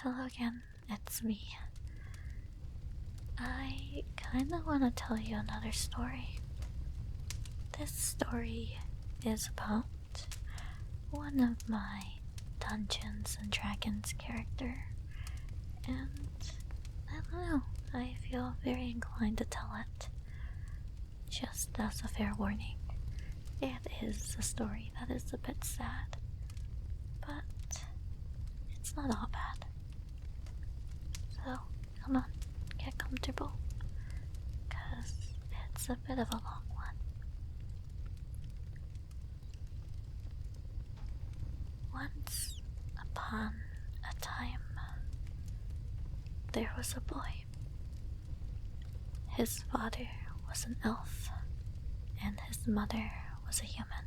Hello again, it's me. I kinda wanna tell you another story. This story is about one of my Dungeons and Dragons character, and I don't know, I feel very inclined to tell it. Just as a fair warning, it is a story that is a bit sad, but it's not all bad. So, come on, get comfortable, cause it's a bit of a long one. Once upon a time, there was a boy. His father was an elf, and his mother was a human.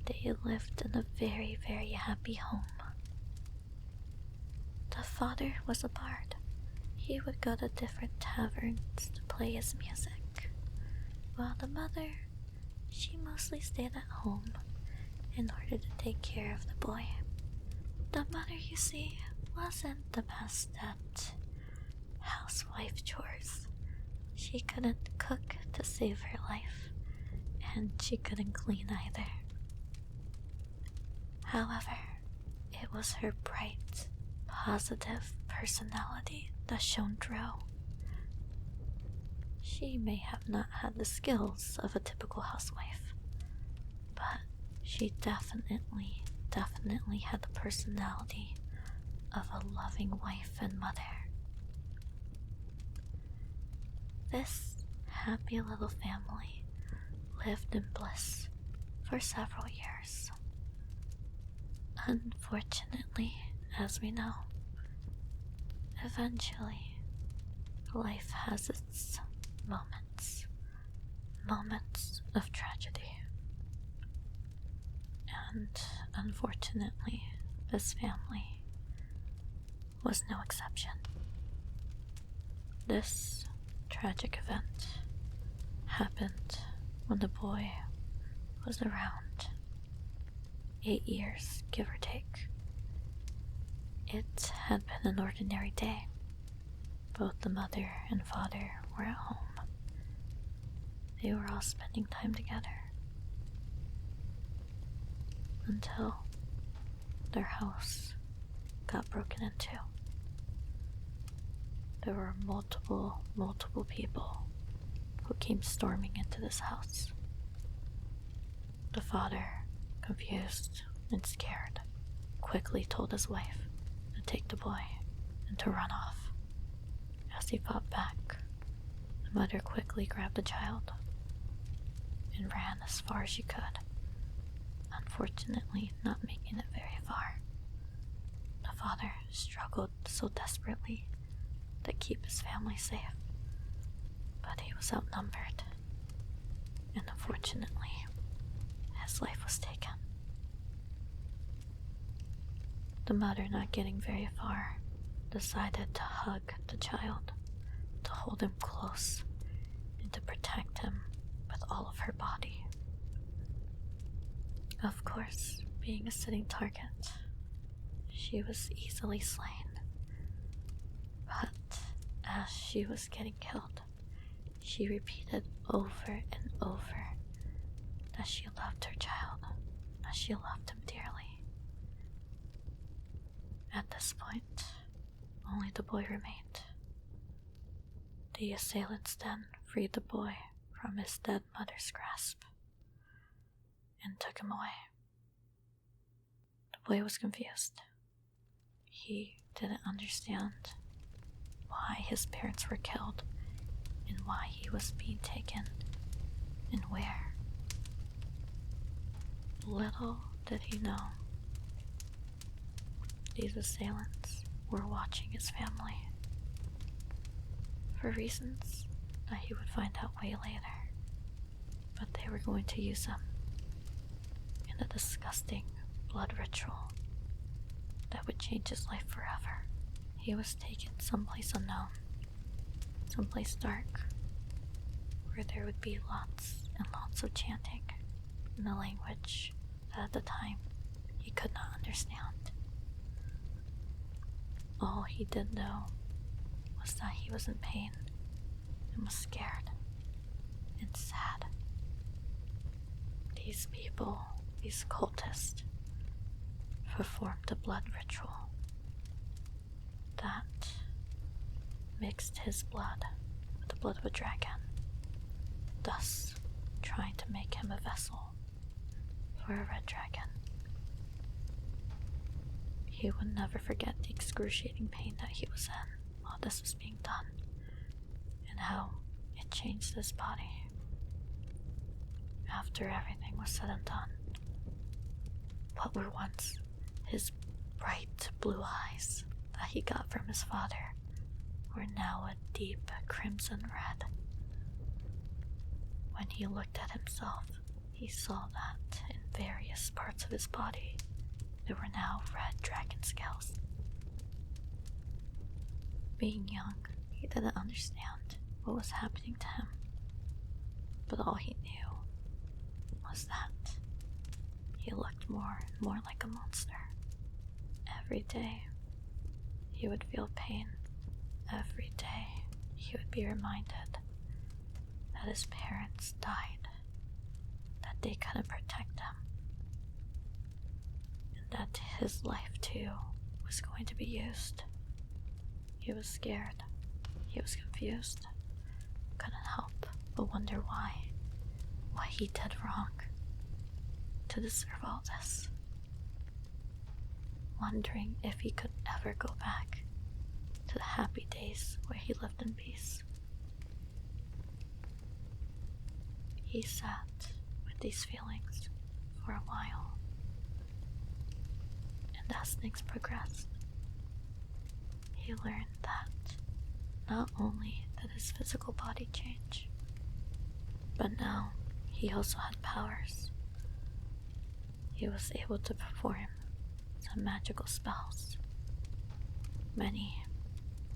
They lived in a very, very happy home. The father was a bard. He would go to different taverns to play his music, while the mother, she mostly stayed at home in order to take care of the boy. The mother, you see, wasn't the best at housewife chores. She couldn't cook to save her life, and she couldn't clean either. However, it was her bright, positive personality that shone through. She may have not had the skills of a typical housewife, but she definitely had the personality of a loving wife and mother. This happy little family lived in bliss for several years. Unfortunately, as we know, eventually, life has its moments of tragedy. And unfortunately, this family was no exception. This tragic event happened when the boy was around 8 years, give or take. It had been an ordinary day. Both the mother and father were at home. They were all spending time together. Until their house got broken into. There were multiple people who came storming into this house. The father, confused and scared, quickly told his wife to take the boy and to run off. As he fought back, the mother quickly grabbed the child and ran as far as she could, unfortunately not making it very far. The father struggled so desperately to keep his family safe, but he was outnumbered, and unfortunately, his life was taken. The mother, not getting very far, decided to hug the child, to hold him close, and to protect him with all of her body. Of course, being a sitting target, she was easily slain. But as she was getting killed, she repeated over and over that she loved her child, that she loved him dearly. At this point, only the boy remained. The assailants then freed the boy from his dead mother's grasp and took him away. The boy was confused. He didn't understand why his parents were killed and why he was being taken and where. Little did he know, these assailants were watching his family for reasons that he would find out way later, but they were going to use him in a disgusting blood ritual that would change his life forever. He was taken someplace unknown, someplace dark, where there would be lots and lots of chanting in a language that at the time he could not understand. All he did know was that he was in pain and was scared and sad. These people, these cultists, performed a blood ritual that mixed his blood with the blood of a dragon, thus trying to make him a vessel for a red dragon. He would never forget the excruciating pain that he was in while this was being done, and how it changed his body. After everything was said and done, what were once his bright blue eyes that he got from his father were now a deep crimson red. When he looked at himself, he saw that in various parts of his body there were now red dragon scales. Being young, he didn't understand what was happening to him, but all he knew was that he looked more and more like a monster. Every day, he would feel pain. Every day, he would be reminded that his parents died, that they couldn't protect him, and that his life too was going to be used. He was scared. He was confused. Couldn't help but wonder why. What he did wrong to deserve all this. Wondering if he could ever go back to the happy days where he lived in peace. He sat with these feelings for a while, and as things progressed, he learned that not only did his physical body change, but now he also had powers. He was able to perform some magical spells, many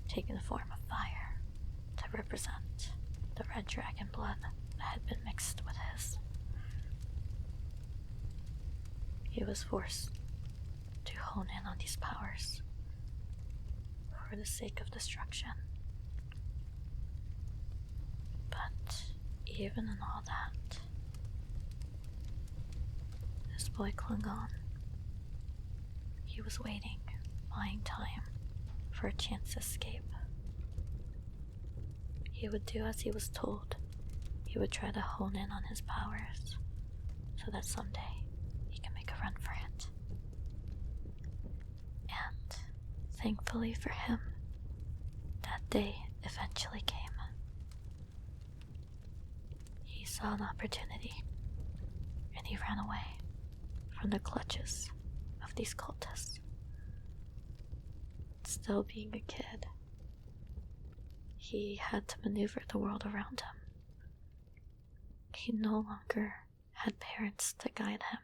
taking the form of fire to represent the red dragon blood that had been mixed with his. He was forced to hone in on these powers for the sake of destruction. But even in all that, this boy clung on. He was waiting, buying time for a chance to escape. He would do as he was told. He would try to hone in on his powers so that someday he can make a run for it. And thankfully for him, that day eventually came. He saw an opportunity, and he ran away from the clutches of these cultists. Still being a kid, he had to maneuver the world around him. He no longer had parents to guide him,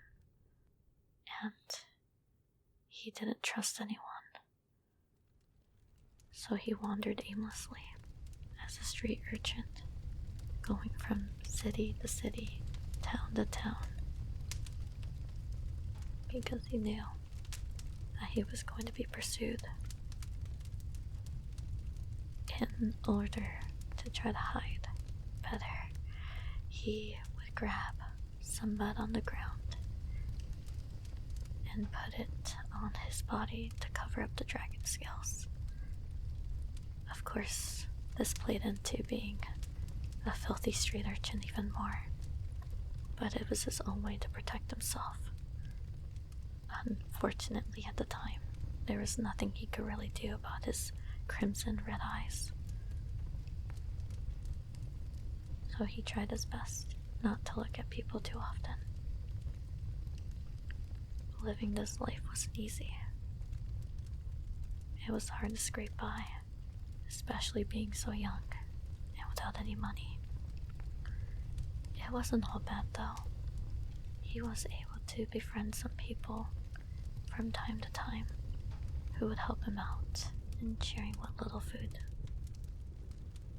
and he didn't trust anyone. So he wandered aimlessly as a street urchin, going from city to city, town to town, because he knew that he was going to be pursued. In order to try to hide better, he would grab some mud on the ground and put it on his body to cover up the dragon scales. Of course, this played into being a filthy street urchin even more, but it was his own way to protect himself. Unfortunately, at the time, there was nothing he could really do about his crimson red eyes. So he tried his best not to look at people too often. Living this life wasn't easy. It was hard to scrape by, especially being so young and without any money. It wasn't all bad though. He was able to befriend some people from time to time who would help him out in sharing what little food.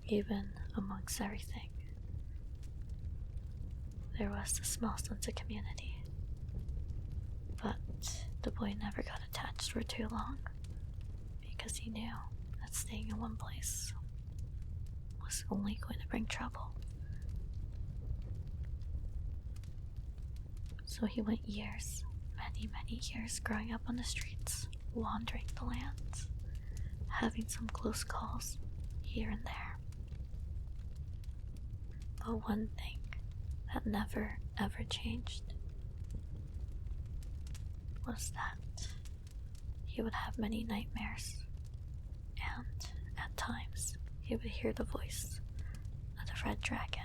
Even amongst everything, there was a small sense of community. But the boy never got attached for too long, because he knew that staying in one place was only going to bring trouble. So he went years, many years growing up on the streets, wandering the lands, having some close calls here and there. But one thing that never ever changed was that he would have many nightmares, and at times he would hear the voice of the red dragon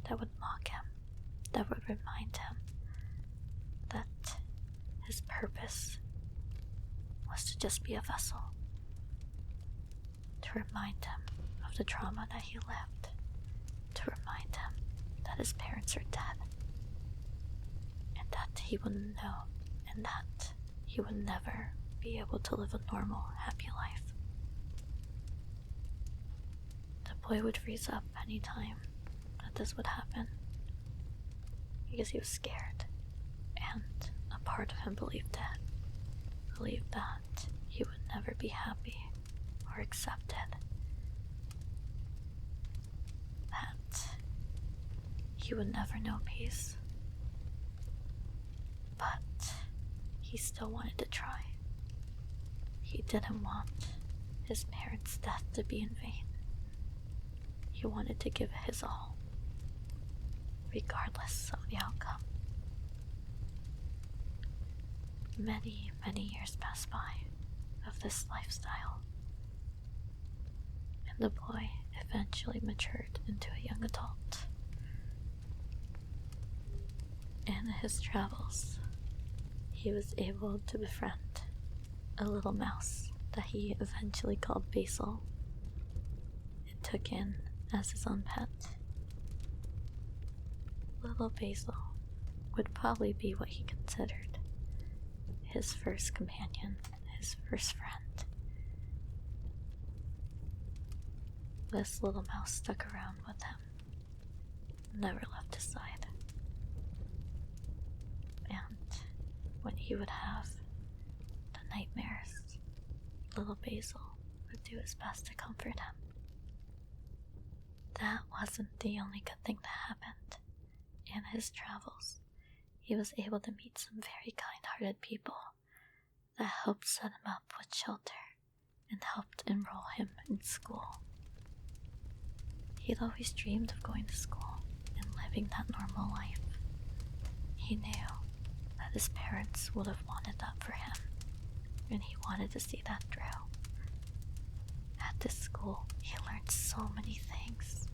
that would mock him, that would remind him that his purpose was to just be a vessel, to remind him of the trauma that he lived, to remind him that his parents are dead, and that he would know, and that he would never be able to live a normal, happy life. The boy would freeze up any time that this would happen, because he was scared, and a part of him believed that he would never be happy or accepted, that he would never know peace. But he still wanted to try. He didn't want his parents' death to be in vain. He wanted to give it his all, regardless of the outcome. Many years passed by of this lifestyle, and the boy eventually matured into a young adult. In his travels, he was able to befriend a little mouse that he eventually called Basil and took in as his own pet. Little Basil would probably be what he considered his first companion, his first friend. This little mouse stuck around with him, never left his side. And when he would have the nightmares, little Basil would do his best to comfort him. That wasn't the only good thing that happened. In his travels, he was able to meet some very kind-hearted people that helped set him up with shelter and helped enroll him in school. He'd always dreamed of going to school and living that normal life. He knew that his parents would have wanted that for him, and he wanted to see that through. At this school, he learned so many things.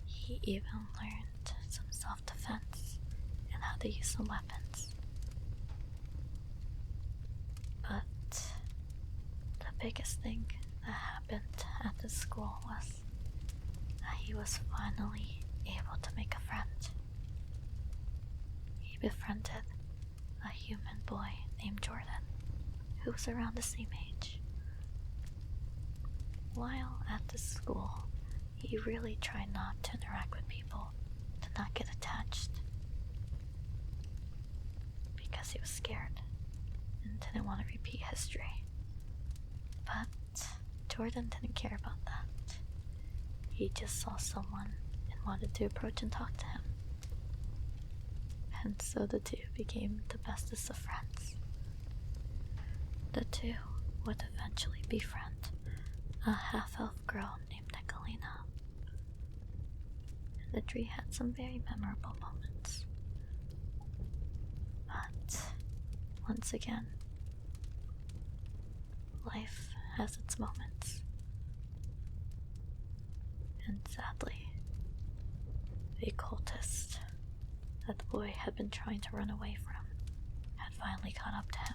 He even learned some self-defense and how to use some weapons. But the biggest thing that happened at this school was that he was finally able to make a friend. He befriended a human boy named Jordan, who was around the same age. While at this school, he really tried not to interact with people, to not get attached, because he was scared and didn't want to repeat history. But Jordan didn't care about that. He just saw someone and wanted to approach and talk to him. And so the two became the bestest of friends. The two would eventually befriend a half-elf girl named Nicolina. And the three had some very memorable moments. But once again, life has its moments. And sadly, the cultist that the boy had been trying to run away from had finally caught up to him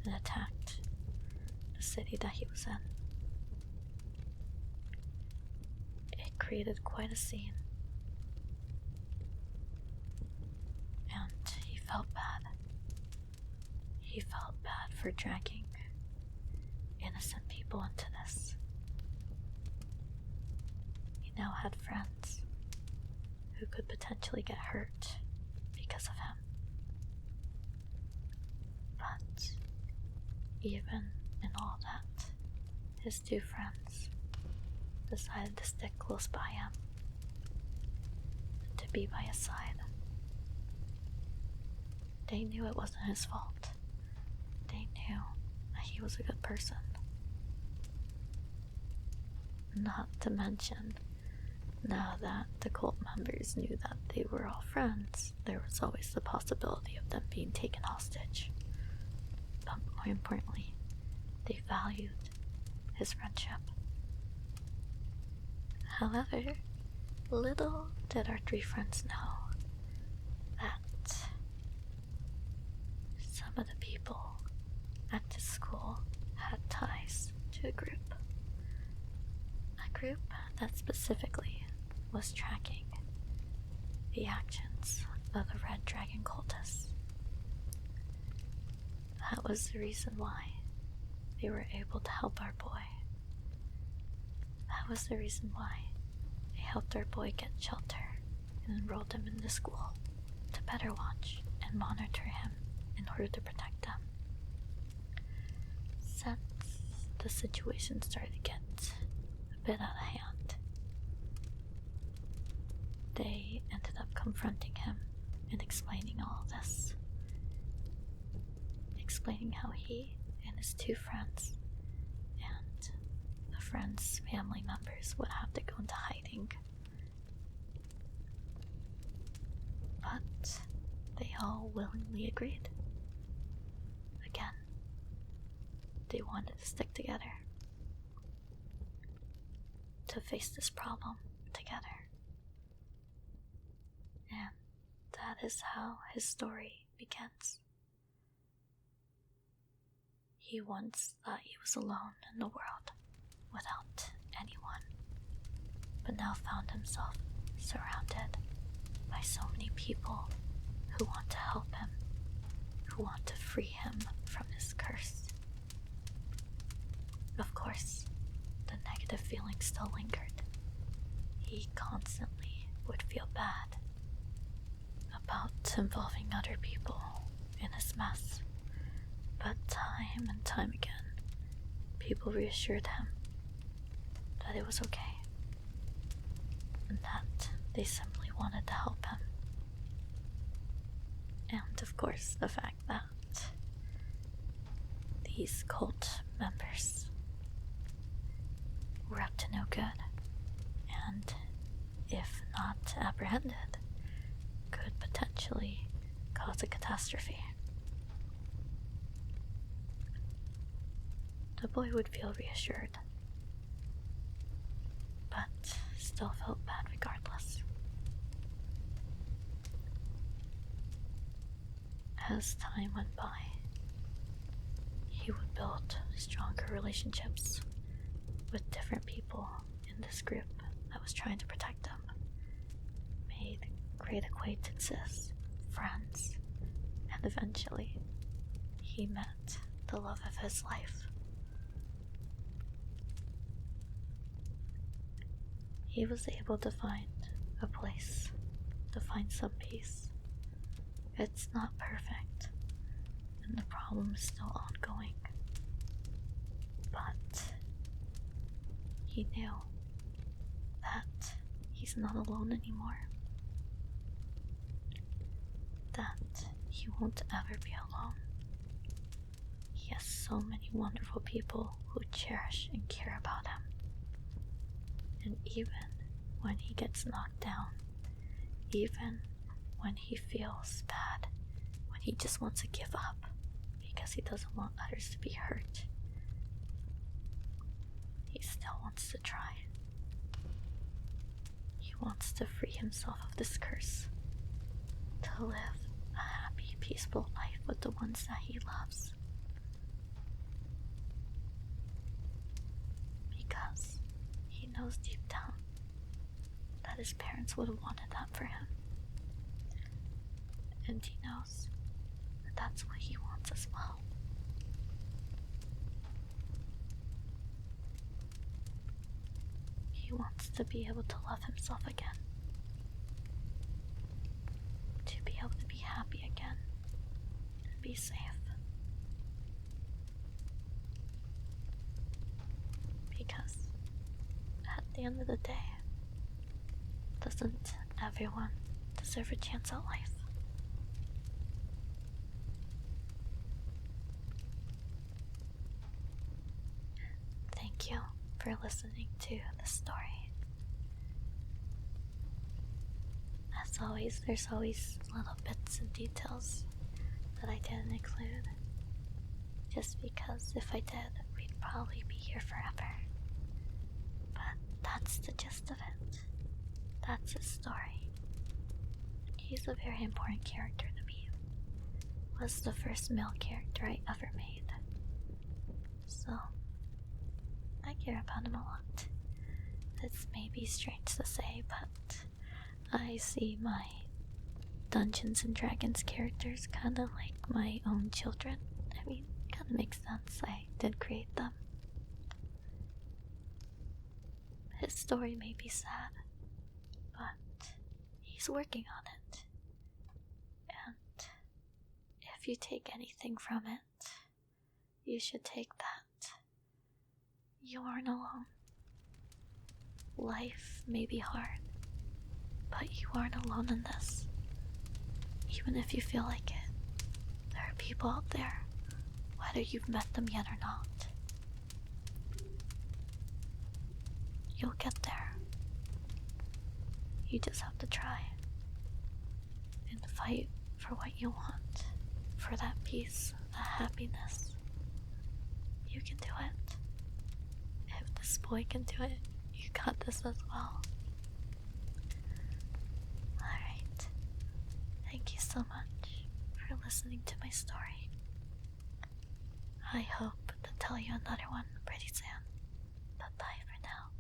and attacked the city that he was in. It created quite a scene, and he felt bad. He felt bad for dragging innocent people into this. He now had friends who could potentially get hurt because of him. But even in all that, his two friends decided to stick close by him, to be by his side. They knew it wasn't his fault. They knew that he was a good person. Not to mention, now that the cult members knew that they were all friends, there was always the possibility of them being taken hostage. But more importantly, they valued his friendship. However, little did our three friends know that some of the people at this school had ties to a group that specifically was tracking the actions of the Red Dragon cultists. That was the reason why they were able to help our boy. That was the reason why they helped our boy get shelter and enrolled him in the school to better watch and monitor him in order to protect them. Since the situation started to get a bit out of hand, they ended up confronting him and explaining all of this. Explaining how he and his two friends and the friends' family members would have to go into hiding. But they all willingly agreed. Again, they wanted to stick together, to face this problem together. And that is how his story begins. He once thought he was alone in the world, without anyone, but now found himself surrounded by so many people who want to help him, who want to free him from this curse. Of course, the negative feelings still lingered. He constantly would feel bad about involving other people in his mess, but time and time again, people reassured him that it was okay, and that they simply wanted to help him. And of course, the fact that these cult members were up to no good, and if not apprehended, could potentially cause a catastrophe. The boy would feel reassured, but still felt bad regardless. As time went by, he would build stronger relationships with different people in this group that was trying to protect him, made great acquaintances, friends, and eventually he met the love of his life. He was able to find a place, to find some peace. It's not perfect, and the problem is still ongoing, but he knew that he's not alone anymore, that he won't ever be alone. He has so many wonderful people who cherish and care about him. And even when he gets knocked down, even when he feels bad, when he just wants to give up because he doesn't want others to be hurt, he still wants to try. He wants to free himself of this curse, to live a happy, peaceful life with the ones that he loves. Because he knows deep down that his parents would have wanted that for him. And he knows that that's what he wants as well. He wants to be able to love himself again, to be able to be happy again, and be safe. At the end of the day, doesn't everyone deserve a chance at life? Thank you for listening to the story. As always, there's always little bits and details that I didn't include. Just because if I did, we'd probably be here forever. But that's the gist of it. That's his story. He's a very important character to me. Was the first male character I ever made. So, I care about him a lot. It's maybe strange to say, but I see my Dungeons and Dragons characters kind of like my own children. I mean, kind of makes sense. I did create them. His story may be sad, but he's working on it. And if you take anything from it, you should take that. You aren't alone. Life may be hard, but you aren't alone in this. Even if you feel like it, there are people out there, whether you've met them yet or not. You'll get there. You just have to try and fight for what you want, for that peace, that happiness. You can do it. If this boy can do it, you got this as well. Alright. Thank you so much for listening to my story. I hope to tell you another one pretty soon. Bye-bye for now.